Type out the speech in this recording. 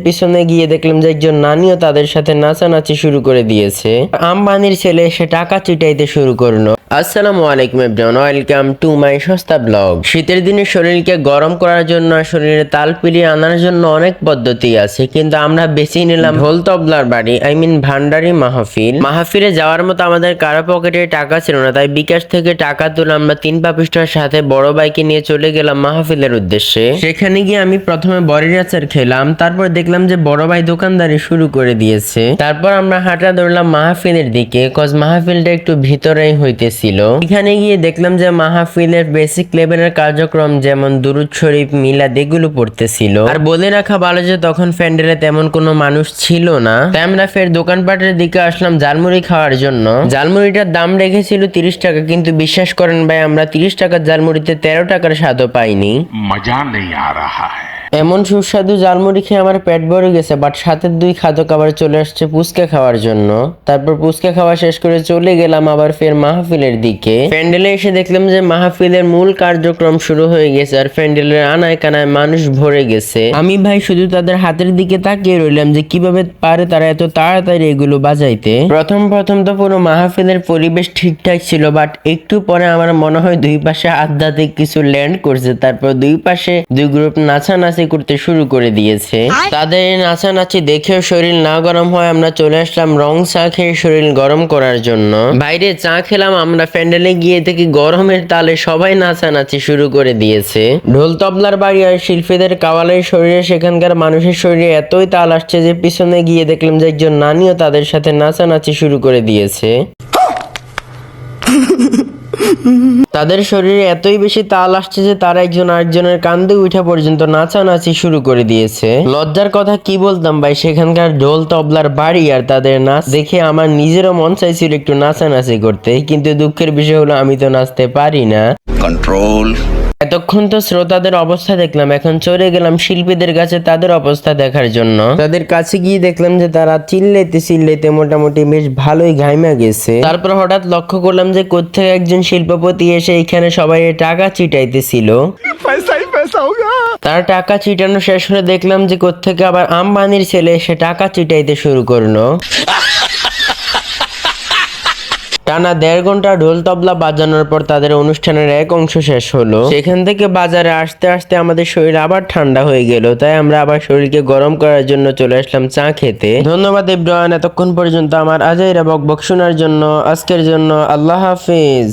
পিছনে গিয়ে দেখলাম যে একজন নানিও তাদের সাথে নাচানাচি শুরু করে দিয়েছে। আম্বানির ছেলে এসে টাকা চিটাইতে শুরু করলো। আসসালামু আলাইকুম এভরিওয়ান, ওয়েলকাম টু মাই সস্তা ব্লগ। শীতের দিনে শরীরকে গরম করার জন্য, শরীরে তাল পিলিয়ে আনার জন্য অনেক পদ্ধতি আছে, কিন্তু আমরা বেছে নিলাম ঢোল তবলার বাড়ি, ভান্ডারি মাহফিলে যাওয়ার মতো আমাদের কারো পকেটে টাকা ছিল না, তাই বিকাশ থেকে টাকা তুলে আমরা 3 পাপিষ্টার সাথে বড় বাইকে নিয়ে চলে গেলাম মাহফিলের উদ্দেশ্যে। সেখানে গিয়ে আমি প্রথমে বড়ির আচার খেলাম, তারপর দেখলাম যে বড় ভাই দোকানদারি শুরু করে দিয়েছে। তারপর আমরা হাঁটা ধরলাম মাহফিলের দিকে, কজ মাহফিলটা একটু ভিতরেই হইতেছিল। এখানে গিয়ে দেখলাম যে মাহফিলের বেসিক লেভেলের কার্যক্রম যেমন দুরুদ শরীফ, মিলাদ এগুলো পড়তেছিল। আর বলে রাখা ভালো যে তখন প্যান্ডেলে তেমন কোনো মানুষ ছিল না, তাই আমরা ফের দোকানপাটের দিকে আসলাম ঝালমুড়ি খাওয়ার জন্য। ঝালমুড়িটার দাম রেখেছিল 30 টাকা, কিন্তু বিশ্বাস করেন ভাই, আমরা 30 টাকার ঝালমুড়িতে 13 টাকার স্বাদও পাইনি। মজা নেই আ রাহা হ্যায়। এমন সুস্বাদু ঝালমুড়ি খেয়ে আমার পেট ভরে গেছে, বাট সাথে 2 খাদক আবার চলে আসছে পুচকা খাওয়ার জন্য। তারপর পুচকা খাওয়া শেষ করে চলে গেলাম আবার ফের মাহফিলের দিকে। প্যান্ডেলে এসে দেখলাম যে মাহফিলের মূল কার্যক্রম শুরু হয়ে গেছে, আর প্যান্ডেলের আনায় কানায় মানুষ ভরে গেছে। আমি ভাই শুধু তাদের হাতের দিকে তাকিয়ে রইলাম যে কিভাবে পারে তারা এত তাড়াতাড়ি এগুলো বাজাইতে। প্রথম তো পুরো মাহফিলের পরিবেশ ঠিকঠাক ছিল, বাট একটু পরে আমার মনে হয় 2 পাশে আধ্যাত্মিক কিছু ল্যান্ড করছে। তারপর 2 পাশে 2 গ্রুপ নাচানাচি করতে শুরু করে দিয়েছে। তাদের এই নাচানাচি দেখেও শরীর না গরম হয় আমরা চলে আসলাম রং চা খেয়ে শরীর গরম করার জন্য। বাইরে চা খেলাম, আমরা প্যান্ডেলে গিয়ে দেখি গরমের তালে সবাই নাচানাচি শুরু করে দিয়েছে। ঢোল তবলার বাড়ি আর শিল্পীদের কাওয়ালের শরীরে সেখানকার মানুষের শরীরে এতই তাল আসছে যে পিছনে গিয়ে দেখলাম যে একজন নানিও তাদের সাথে নাচানাচি শুরু করে দিয়েছে। তাদের শরীরে এতই বেশি তাল আসছে যে তারা একজন আরেকজনের কান্দে উঠা পর্যন্ত নাচানাচি শুরু করে দিয়েছে। লজ্জার কথা কি বলতাম ভাই, সেখানকার ঢোল তবলার বাড়ি আর তাদের নাচ দেখে আমার নিজেরও মন চাইছিল একটু নাচানাচি করতে, কিন্তু দুঃখের বিষয় হলো আমি তো নাচতে পারি না। কন্ট্রোল। এতক্ষণ তো শ্রোতাদের অবস্থা দেখলাম, এখন চলে গেলাম শিল্পীদের কাছে তাদের অবস্থা দেখার জন্য। তাদের কাছে গিয়ে দেখলাম যে তারা চিল্লাইতে মোটামুটি বেশ ভালোই ঘাইমা গেছে। তারপর হঠাৎ লক্ষ্য করলাম যে কোত্থেকে একজন শিল্পপতি এসে এখানে সবাই টাকা চিটাইতেছিল। তার টাকা চিটানো শেষ হলে দেখলাম যে কোত্থেকে আবার আম্বানির ছেলে এসে টাকা চিটাইতে শুরু করলো। টানা 1.5 ঘন্টা ঢোল তবলা বাজানোর পর তাদের অনুষ্ঠানের এক অংশ শেষ হলো। সেখান থেকে বাজারে আসতে আসতে আমাদের শরীর আবার ঠান্ডা হয়ে গেল, তাই আমরা আবার শরীরকে গরম করার জন্য চলে আসলাম চা খেতে। ধন্যবাদ এভরিওয়ান এতক্ষণ পর্যন্ত আমার আজাইরা বকবক শোনার জন্য। আজকের জন্য আল্লাহ হাফিজ।